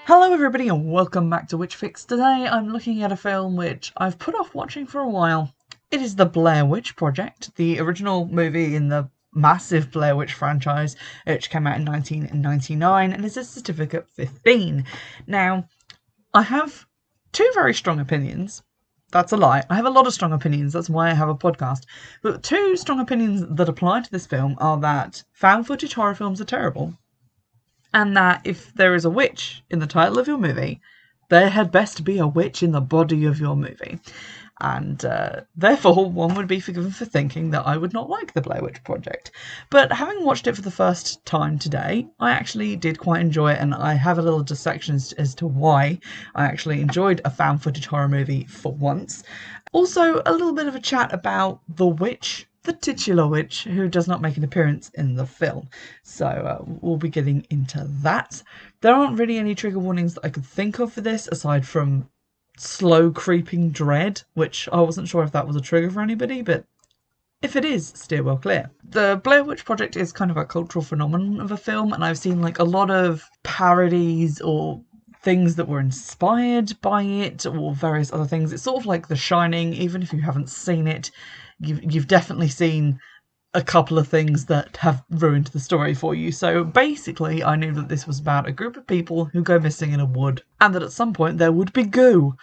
Hello everybody and welcome back to Witchfix. Today I'm looking at a film which I've put off watching for a while. It is the Blair Witch Project, the original movie in the massive Blair Witch franchise, which came out in 1999 and is a certificate 15. Now, I have two very strong opinions. That's a lie. I have a lot of strong opinions, that's why I have a podcast. But two strong opinions that apply to this film are that found footage horror films are terrible, and that if there is a witch in the title of your movie, there had best be a witch in the body of your movie. And therefore, one would be forgiven for thinking that I would not like the Blair Witch Project. But having watched it for the first time today, I actually did quite enjoy it, and I have a little dissection as to why I actually enjoyed a found footage horror movie for once. Also, a little bit of a chat about the witch, the titular witch, who does not make an appearance in the film. So we'll be getting into that. There aren't really any trigger warnings that I could think of for this, aside from slow creeping dread, which I wasn't sure if that was a trigger for anybody, but if it is, steer well clear. The Blair Witch Project is kind of a cultural phenomenon of a film, and I've seen like a lot of parodies or things that were inspired by it or various other things. It's sort of like The Shining. Even if you haven't seen it, you've definitely seen a couple of things that have ruined the story for you. So basically, I knew that this was about a group of people who go missing in a wood, and that at some point there would be goo.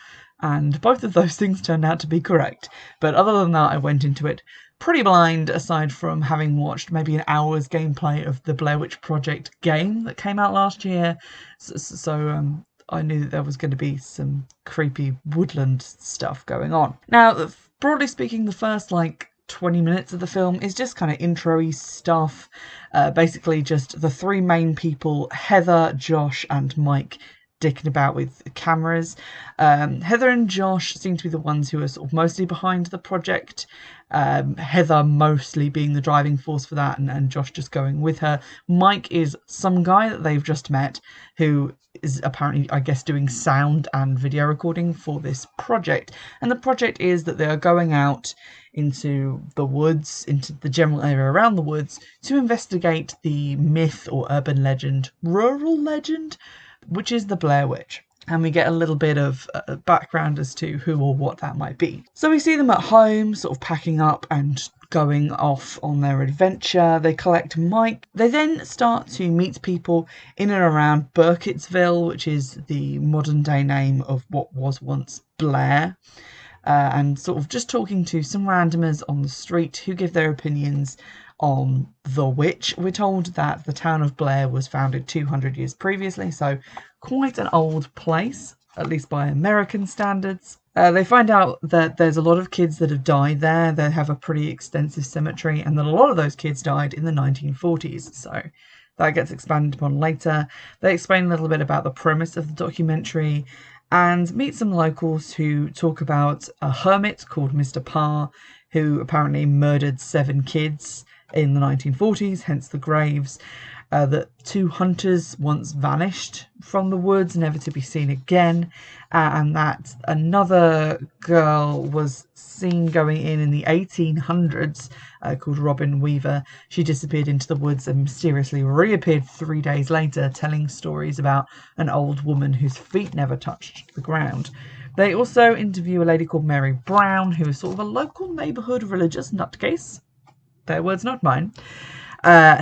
And both of those things turned out to be correct. But other than that, I went into it pretty blind, aside from having watched maybe an hour's gameplay of the Blair Witch Project game that came out last year. So I knew that there was going to be some creepy woodland stuff going on. Now, broadly speaking, the first 20 minutes of the film is just kind of intro-y stuff. Basically just the three main people, Heather, Josh and Mike, dicking about with cameras. Heather and Josh seem to be the ones who are sort of mostly behind the project. Heather mostly being the driving force for that, and Josh just going with her. Mike is some guy that they've just met who is apparently, I guess, doing sound and video recording for this project. And the project is that they are going out into the woods, into the general area around the woods, to investigate the myth or urban legend, rural legend, which is the Blair Witch. And we get a little bit of background as to who or what that might be. So we see them at home, sort of packing up and going off on their adventure. They collect Mike. They then start to meet people in and around Burkittsville, which is the modern day name of what was once Blair. And sort of just talking to some randomers on the street who give their opinions on the witch. We're told that the town of Blair was founded 200 years previously, so quite an old place, at least by American standards. They find out that there's a lot of kids that have died there. They have a pretty extensive cemetery, and that a lot of those kids died in the 1940s, so that gets expanded upon later. They explain a little bit about the premise of the documentary and meet some locals who talk about a hermit called Mr. Parr, who apparently murdered 7 kids in the 1940s, hence the graves. That 2 hunters once vanished from the woods, never to be seen again, and that another girl was seen going in the 1800s, called Robin Weaver. She disappeared into the woods and mysteriously reappeared 3 days later, telling stories about an old woman whose feet never touched the ground. They also interview a lady called Mary Brown, who is sort of a local neighbourhood religious nutcase. Their words, not mine.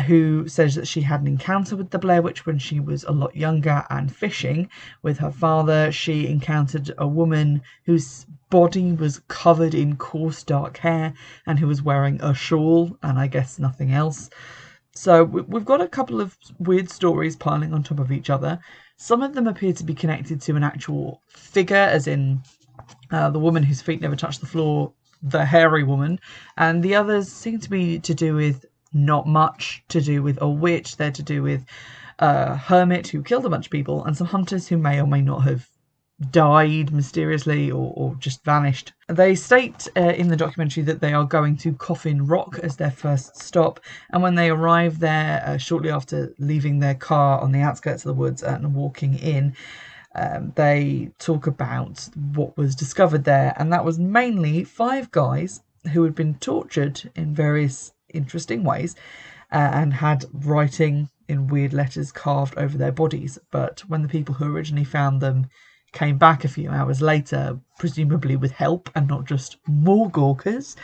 Who says that she had an encounter with the Blair Witch when she was a lot younger and fishing with her father. She encountered a woman whose body was covered in coarse dark hair and who was wearing a shawl and I guess nothing else. So we've got a couple of weird stories piling on top of each other. Some of them appear to be connected to an actual figure, as in the woman whose feet never touched the floor, the hairy woman, and the others seem to be to do with not much to do with a witch. They're to do with a hermit who killed a bunch of people and some hunters who may or may not have died mysteriously or just vanished. They state in the documentary that they are going to Coffin Rock as their first stop, and when they arrive there, shortly after leaving their car on the outskirts of the woods and walking in, they talk about what was discovered there, and that was mainly 5 guys who had been tortured in various interesting ways and had writing in weird letters carved over their bodies. But when the people who originally found them came back a few hours later, presumably with help and not just more gawkers,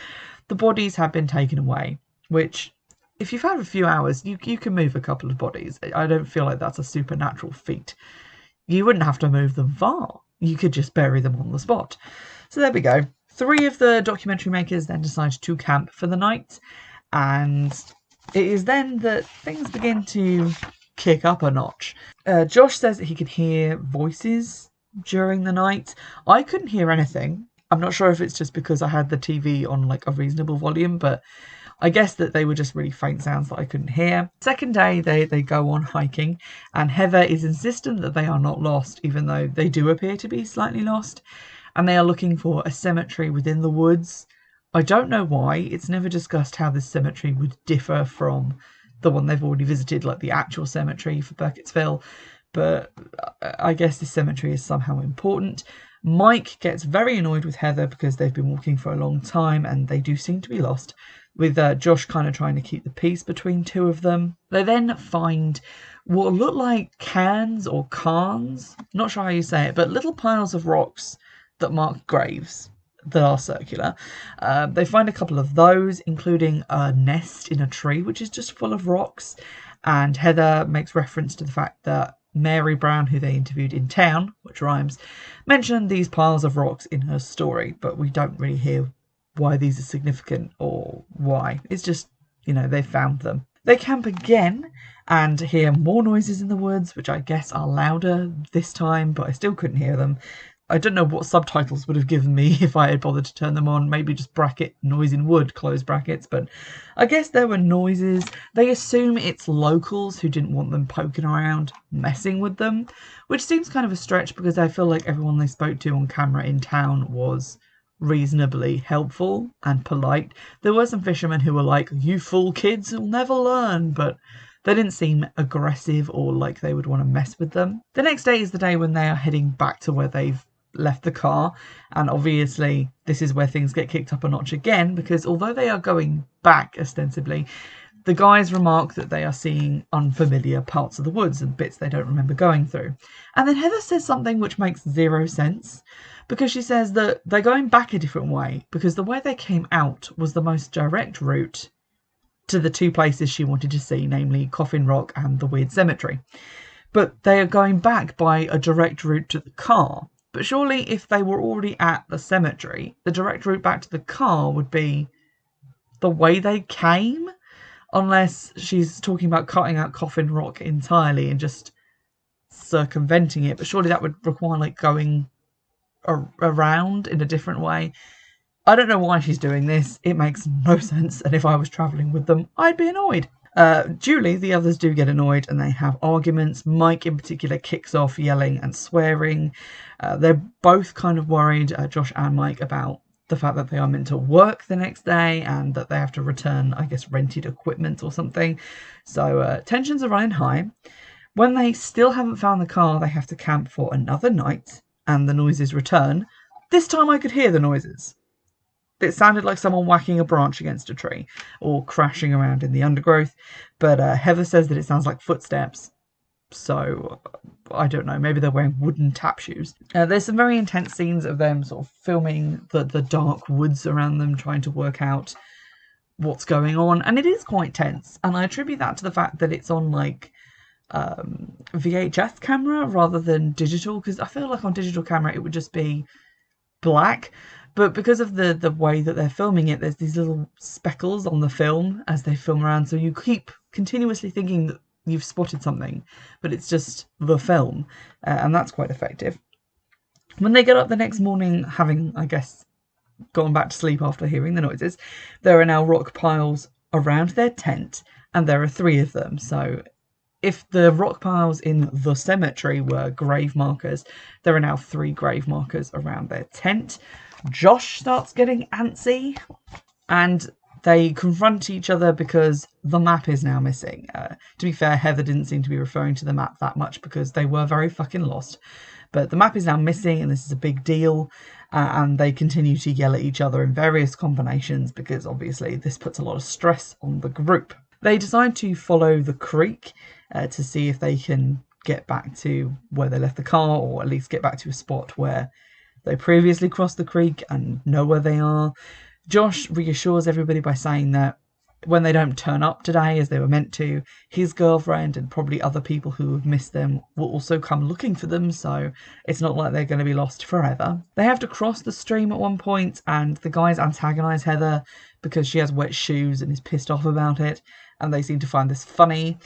the bodies had been taken away. Which, if you've had a few hours, you can move a couple of bodies. I don't feel like that's a supernatural feat. You wouldn't have to move them far. You could just bury them on the spot. So there we go. 3 of the documentary makers then decide to camp for the night, and it is then that things begin to kick up a notch. Josh says that he could hear voices during the night. I couldn't hear anything. I'm not sure if it's just because I had the TV on like a reasonable volume, but I guess that they were just really faint sounds that I couldn't hear. Second day, they go on hiking, and Heather is insistent that they are not lost, even though they do appear to be slightly lost, and they are looking for a cemetery within the woods. I don't know why. It's never discussed how this cemetery would differ from the one they've already visited, like the actual cemetery for Burkittsville, but I guess this cemetery is somehow important. Mike gets very annoyed with Heather because they've been walking for a long time and they do seem to be lost, with Josh kind of trying to keep the peace between 2 of them. They then find what look like cans or cairns, not sure how you say it, but little piles of rocks that mark graves that are circular. They find a couple of those, including a nest in a tree, which is just full of rocks. And Heather makes reference to the fact that Mary Brown, who they interviewed in town, which rhymes, mentioned these piles of rocks in her story, but we don't really hear why these are significant or why. It's just, they found them. They camp again and hear more noises in the woods, which I guess are louder this time, but I still couldn't hear them. I don't know what subtitles would have given me if I had bothered to turn them on. Maybe just bracket noise in wood, close brackets. But I guess there were noises. They assume it's locals who didn't want them poking around, messing with them, which seems kind of a stretch because I feel like everyone they spoke to on camera in town was reasonably helpful and polite. There were some fishermen who were like, "You fool kids, you'll never learn," but they didn't seem aggressive or like they would want to mess with them. The next day is the day when they are heading back to where they've left the car, and obviously this is where things get kicked up a notch again, because although they are going back ostensibly, the guys remark that they are seeing unfamiliar parts of the woods and bits they don't remember going through. And then Heather says something which makes 0 sense, because she says that they're going back a different way because the way they came out was the most direct route to the 2 places she wanted to see, namely Coffin Rock and the weird cemetery. But they are going back by a direct route to the car. But surely if they were already at the cemetery, the direct route back to the car would be the way they came? Unless she's talking about cutting out Coffin Rock entirely and just circumventing it. But surely that would require like going around in a different way. I don't know why she's doing this. It makes no sense. And if I was travelling with them, I'd be annoyed. Duly, the others do get annoyed and they have arguments. Mike in particular kicks off yelling and swearing. They're both kind of worried, Josh and Mike, about the fact that they are meant to work the next day and that they have to return, I guess, rented equipment or something. So tensions are running high. When they still haven't found the car, they have to camp for another night and the noises return. This time I could hear the noises. It sounded like someone whacking a branch against a tree or crashing around in the undergrowth, but Heather says that it sounds like footsteps. So I don't know, maybe they're wearing wooden tap shoes. There's some very intense scenes of them sort of filming the dark woods around them, trying to work out what's going on, and it is quite tense. And I attribute that to the fact that it's on like VHS camera rather than digital, because I feel like on digital camera it would just be black. But because of the way that they're filming it, there's these little speckles on the film as they film around. So you keep continuously thinking that you've spotted something, but it's just the film. And that's quite effective. When they get up the next morning, having, I guess, gone back to sleep after hearing the noises, there are now rock piles around their tent, and there are 3 of them. So if the rock piles in the cemetery were grave markers, there are now 3 grave markers around their tent. Josh starts getting antsy and they confront each other because the map is now missing. To be fair, Heather didn't seem to be referring to the map that much because they were very fucking lost. But the map is now missing and this is a big deal. And they continue to yell at each other in various combinations because obviously this puts a lot of stress on the group. They decide to follow the creek to see if they can get back to where they left the car, or at least get back to a spot where they previously crossed the creek and know where they are. Josh reassures everybody by saying that when they don't turn up today as they were meant to, his girlfriend and probably other people who have missed them will also come looking for them, so it's not like they're going to be lost forever. They have to cross the stream at one point, and the guys antagonise Heather because she has wet shoes and is pissed off about it, and they seem to find this funny.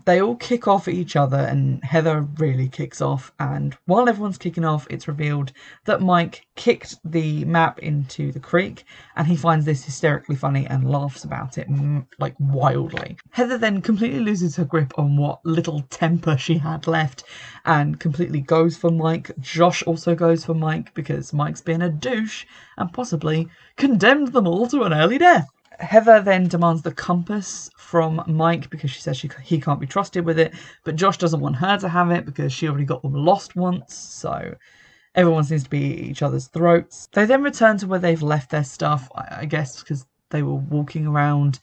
They all kick off at each other, and Heather really kicks off, and while everyone's kicking off, it's revealed that Mike kicked the map into the creek, and he finds this hysterically funny and laughs about it like wildly. Heather then completely loses her grip on what little temper she had left and completely goes for Mike. Josh also goes for Mike because Mike's been a douche and possibly condemned them all to an early death. Heather then demands the compass from Mike because she says he can't be trusted with it, but Josh doesn't want her to have it because she already got them lost once, so everyone seems to be at each other's throats. They then return to where they've left their stuff, I guess because they were walking around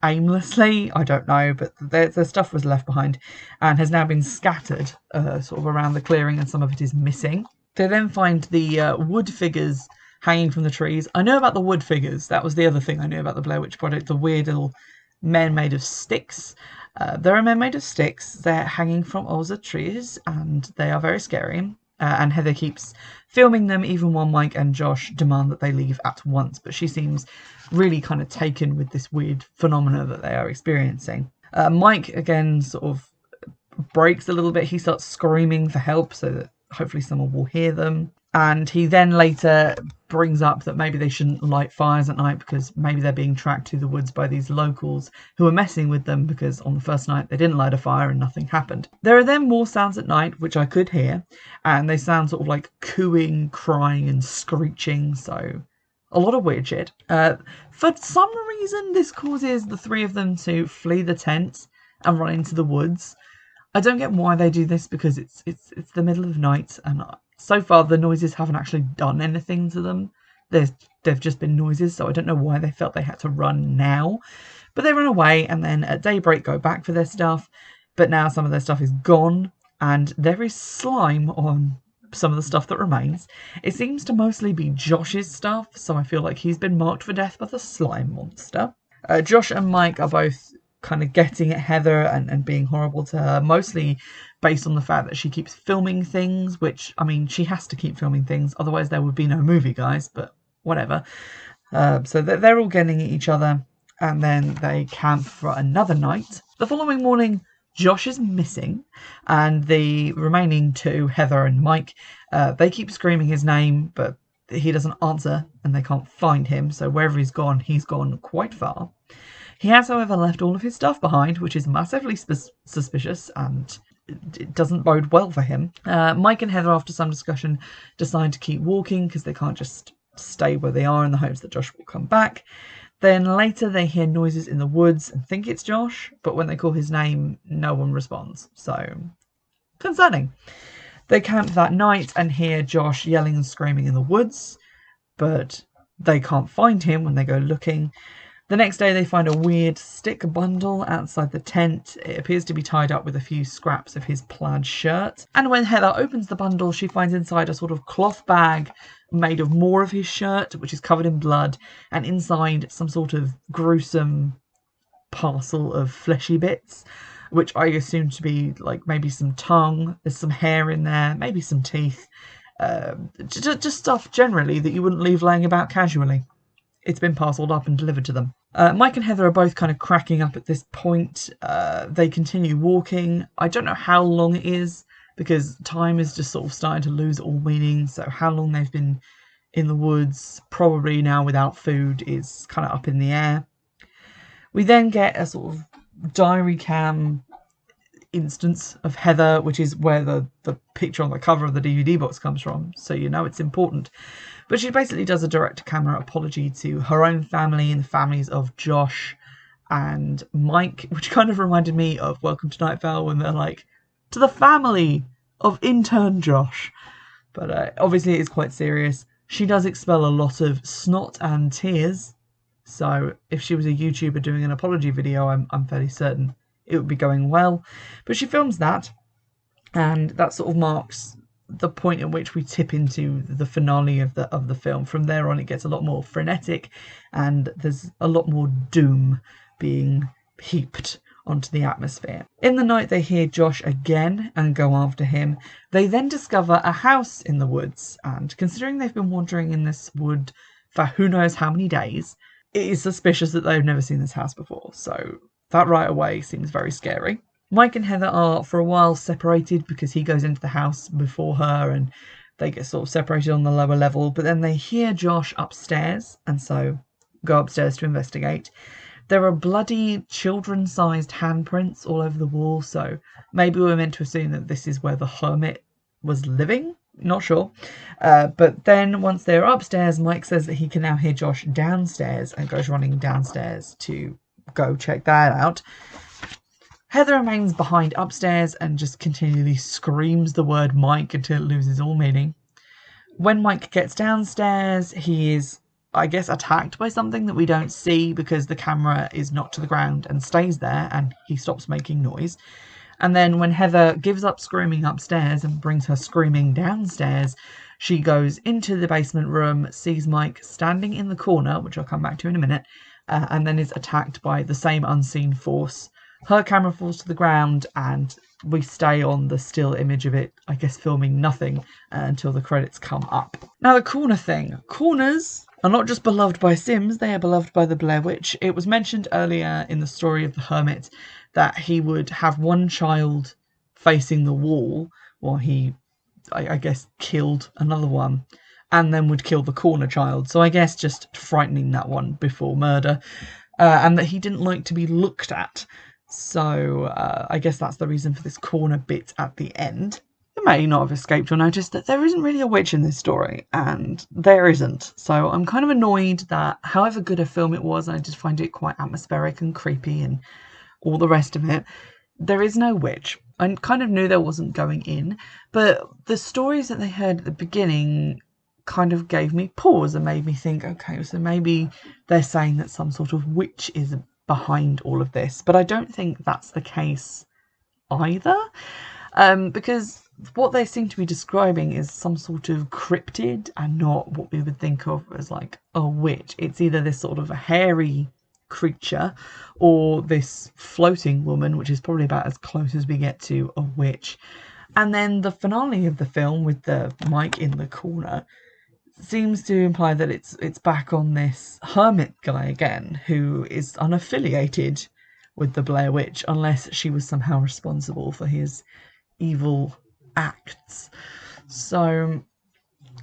aimlessly, I don't know, but their stuff was left behind and has now been scattered sort of around the clearing, and some of it is missing. They then find the wood figures hanging from the trees. I know about the wood figures. That was the other thing I knew about the Blair Witch Project, the weird little men made of sticks. There are men made of sticks. They're hanging from older trees, and they are very scary. And Heather keeps filming them, even while Mike and Josh demand that they leave at once. But she seems really kind of taken with this weird phenomena that they are experiencing. Mike, again, sort of breaks a little bit. He starts screaming for help so that hopefully someone will hear them. And he then later brings up that maybe they shouldn't light fires at night because maybe they're being tracked to the woods by these locals who are messing with them because on the first night they didn't light a fire and nothing happened. There are then more sounds at night, which I could hear, and they sound sort of like cooing, crying and screeching, so a lot of weird shit. For some reason, this causes the three of them to flee the tent and run into the woods. I don't get why they do this because it's the middle of night, and so far the noises haven't actually done anything to them. They've just been noises, so I don't know why they felt they had to run now. But they run away, and then at daybreak go back for their stuff, but now some of their stuff is gone, and there is slime on some of the stuff that remains. It seems to mostly be Josh's stuff, so I feel like he's been marked for death by the slime monster. Josh and Mike are both kind of getting at Heather and being horrible to her, mostly based on the fact that she keeps filming things, which, I mean, she has to keep filming things, otherwise there would be no movie, guys, but whatever. So they're all getting at each other, and then they camp for another night. The following morning, Josh is missing, and the remaining two, Heather and Mike, they keep screaming his name, but he doesn't answer, and they can't find him, so wherever he's gone quite far. He has, however, left all of his stuff behind, which is massively suspicious, and it doesn't bode well for him. Mike and Heather, after some discussion, decide to keep walking because they can't just stay where they are in the hopes that Josh will come back. Then later they hear noises in the woods and think it's Josh, but when they call his name, no one responds. So, concerning. They camp that night and hear Josh yelling and screaming in the woods, but they can't find him when they go looking. The next day they find a weird stick bundle outside the tent. It appears to be tied up with a few scraps of his plaid shirt. And when Heather opens the bundle, she finds inside a sort of cloth bag made of more of his shirt, which is covered in blood, and inside some sort of gruesome parcel of fleshy bits, which I assume to be like maybe some tongue, there's some hair in there, maybe some teeth, just stuff generally that you wouldn't leave laying about casually. It's been parcelled up and delivered to them. Mike and Heather are both kind of cracking up at this point. They continue walking. I don't know how long it is because time is just sort of starting to lose all meaning. So how long they've been in the woods, probably now without food, is kind of up in the air. We then get a sort of diary cam instance of Heather, which is where the picture on the cover of the DVD box comes from. So you know it's important. But she basically does a direct-to-camera apology to her own family and the families of Josh and Mike, which kind of reminded me of Welcome to Night Vale when they're like, to the family of intern Josh. But obviously it is quite serious. She does expel a lot of snot and tears, So if she was a YouTuber doing an apology video, I'm fairly certain it would be going well. But she films that, and that sort of marks the point at which we tip into the finale of the film. From there on, it gets a lot more frenetic, and there's a lot more doom being heaped onto the atmosphere. In the night, they hear Josh again and go after him. They then discover a house in the woods, and considering they've been wandering in this wood for who knows how many days, it is suspicious that they've never seen this house before. So that right away seems very scary. Mike and Heather are for a while separated because he goes into the house before her and they get sort of separated on the lower level, but then they hear Josh upstairs and so go upstairs to investigate. There are bloody children-sized handprints all over the wall, so maybe we're meant to assume that this is where the hermit was living. Not sure. But then once they're upstairs, Mike says that he can now hear Josh downstairs and goes running downstairs to go check that out. Heather remains behind upstairs and just continually screams the word Mike until it loses all meaning. When Mike gets downstairs, he is, I guess, attacked by something that we don't see because the camera is knocked to the ground and stays there and he stops making noise. And then when Heather gives up screaming upstairs and brings her screaming downstairs, she goes into the basement room, sees Mike standing in the corner, which I'll come back to in a minute, and then is attacked by the same unseen force. Her camera falls to the ground and we stay on the still image of it, I guess filming nothing until the credits come up. Now the corner thing. Corners are not just beloved by Sims, they are beloved by the Blair Witch. It was mentioned earlier in the story of the hermit that he would have one child facing the wall while he, I guess, killed another one and then would kill the corner child. So I guess just frightening that one before murder. And that he didn't like to be looked at. So I guess that's the reason for this corner bit at the end. It may not have escaped your notice that there isn't really a witch in this story, and there isn't. So I'm kind of annoyed that however good a film it was, I just find it quite atmospheric and creepy and all the rest of it, there is no witch. I kind of knew there wasn't going in, but the stories that they heard at the beginning kind of gave me pause and made me think, okay, so maybe they're saying that some sort of witch is behind all of this, but I don't think that's the case either, because what they seem to be describing is some sort of cryptid and not what we would think of as like a witch. It's either this sort of a hairy creature or this floating woman, which is probably about as close as we get to a witch. And then the finale of the film with the Mike in the corner seems to imply that it's back on this hermit guy again, who is unaffiliated with the Blair Witch, unless she was somehow responsible for his evil acts. So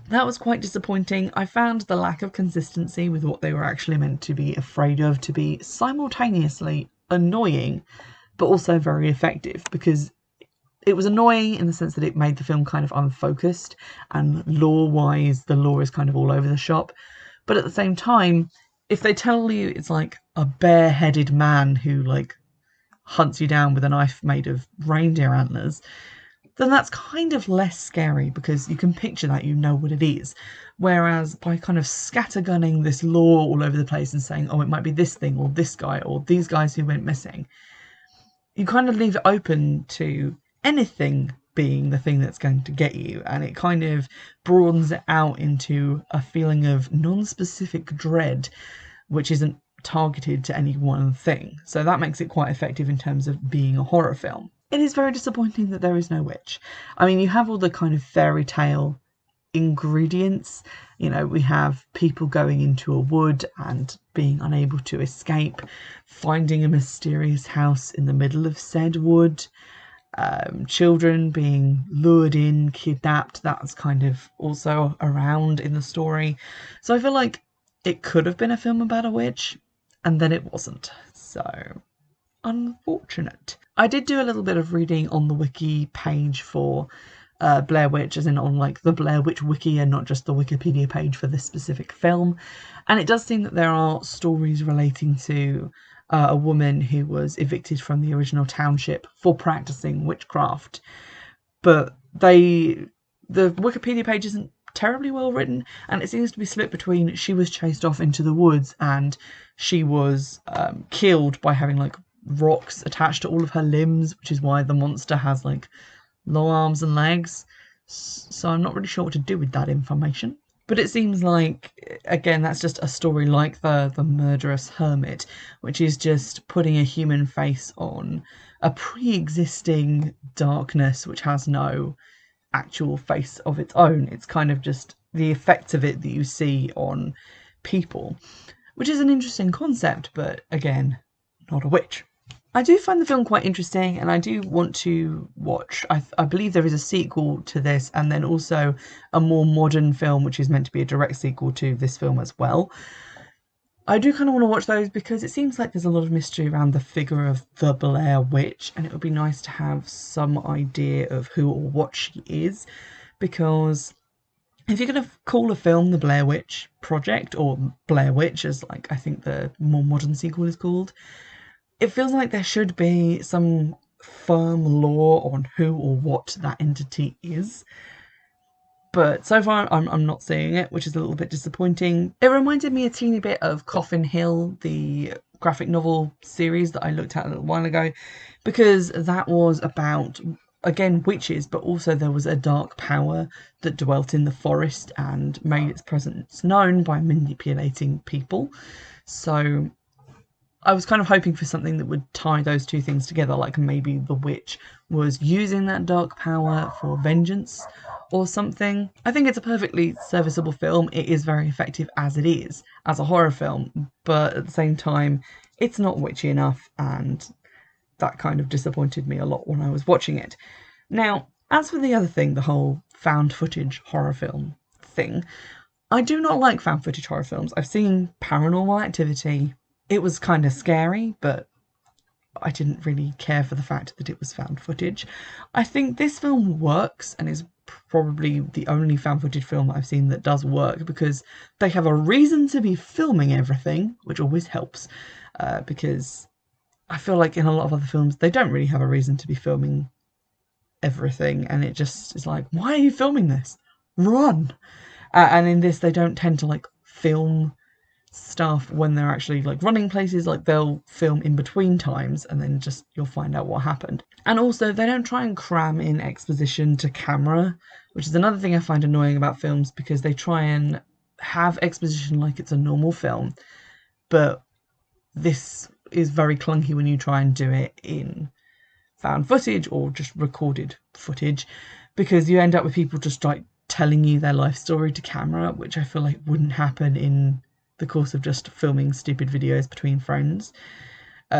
that was quite disappointing. I found the lack of consistency with what they were actually meant to be afraid of to be simultaneously annoying, but also very effective, because it was annoying in the sense that it made the film kind of unfocused, and lore-wise, the lore is kind of all over the shop. But at the same time, if they tell you it's like a bare-headed man who like hunts you down with a knife made of reindeer antlers, then that's kind of less scary because you can picture that, you know what it is. Whereas by kind of scattergunning this lore all over the place and saying, oh, it might be this thing or this guy or these guys who went missing, you kind of leave it open to anything being the thing that's going to get you, and it kind of broadens it out into a feeling of non-specific dread, which isn't targeted to any one thing. So that makes it quite effective in terms of being a horror film. It is very disappointing that there is no witch. I mean, you have all the kind of fairy tale ingredients. You know, we have people going into a wood and being unable to escape, finding a mysterious house in the middle of said wood, children being lured in, kidnapped. That's kind of also around in the story. So I feel like it could have been a film about a witch, and then it wasn't. So unfortunate. I did do a little bit of reading on the wiki page for Blair Witch, as in on like the Blair Witch wiki and not just the Wikipedia page for this specific film. And it does seem that there are stories relating to a woman who was evicted from the original township for practicing witchcraft. But the Wikipedia page isn't terribly well written, and it seems to be split between she was chased off into the woods and she was killed by having like rocks attached to all of her limbs, which is why the monster has like long arms and legs. So I'm not really sure what to do with that information. But it seems like, again, that's just a story like the Murderous Hermit, which is just putting a human face on a pre-existing darkness which has no actual face of its own. It's kind of just the effects of it that you see on people, which is an interesting concept, but again, not a witch. I do find the film quite interesting, and I do want to watch. I believe there is a sequel to this, and then also a more modern film, which is meant to be a direct sequel to this film as well. I do kind of want to watch those because it seems like there's a lot of mystery around the figure of the Blair Witch, and it would be nice to have some idea of who or what she is. Because if you're going to call a film the Blair Witch Project, or Blair Witch, as like I think the more modern sequel is called, it feels like there should be some firm law on who or what that entity is. But so far, I'm not seeing it, which is a little bit disappointing. It reminded me a teeny bit of Coffin Hill, the graphic novel series that I looked at a little while ago, because that was about, again, witches, but also there was a dark power that dwelt in the forest and made its presence known by manipulating people. So I was kind of hoping for something that would tie those two things together, like maybe the witch was using that dark power for vengeance or something. I think it's a perfectly serviceable film. It is very effective as it is, as a horror film, but at the same time, it's not witchy enough, and that kind of disappointed me a lot when I was watching it. Now, as for the other thing, the whole found footage horror film thing, I do not like found footage horror films. I've seen Paranormal Activity. It was kind of scary, but I didn't really care for the fact that it was found footage. I think this film works and is probably the only found footage film I've seen that does work, because they have a reason to be filming everything, which always helps, because I feel like in a lot of other films they don't really have a reason to be filming everything, and it just is like, why are you filming this? Run! And in this they don't tend to like film stuff when they're actually like running places. Like they'll film in between times and then just you'll find out what happened. And also they don't try and cram in exposition to camera, which is another thing I find annoying about films, because they try and have exposition like it's a normal film, but this is very clunky when you try and do it in found footage or just recorded footage, because you end up with people just like telling you their life story to camera, which I feel like wouldn't happen in the course of just filming stupid videos between friends.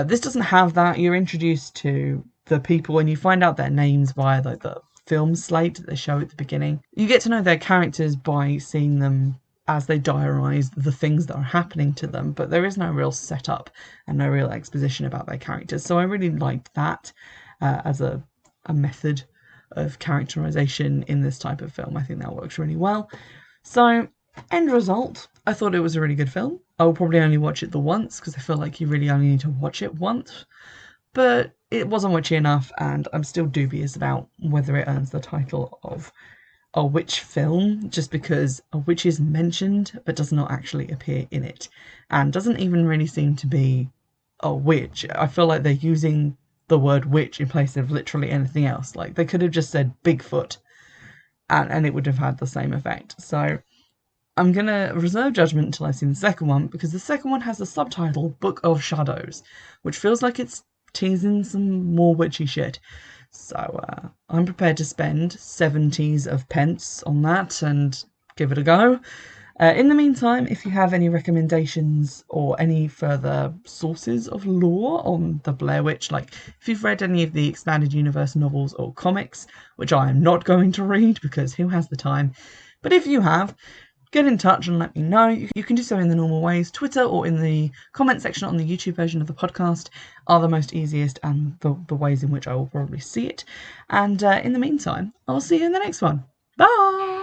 This doesn't have that. You're introduced to the people and you find out their names via like the film slate that they show at the beginning. You get to know their characters by seeing them as they diarise the things that are happening to them, but there is no real setup and no real exposition about their characters. So I really liked that as a method of characterisation in this type of film. I think that works really well. So, end result, I thought it was a really good film. I will probably only watch it the once, because I feel like you really only need to watch it once. But it wasn't witchy enough, and I'm still dubious about whether it earns the title of a witch film, just because a witch is mentioned but does not actually appear in it, and doesn't even really seem to be a witch. I feel like they're using the word witch in place of literally anything else. Like they could have just said Bigfoot and it would have had the same effect. So I'm going to reserve judgment until I've seen the second one, because the second one has the subtitle Book of Shadows, which feels like it's teasing some more witchy shit. So I'm prepared to spend 70s of pence on that and give it a go. In the meantime, if you have any recommendations or any further sources of lore on the Blair Witch, like if you've read any of the expanded universe novels or comics, which I am not going to read because who has the time, but if you have, get in touch and let me know. You can do so in the normal ways. Twitter or in the comment section on the YouTube version of the podcast are the most easiest and the ways in which I will probably see it. And in the meantime, I'll see you in the next one. Bye!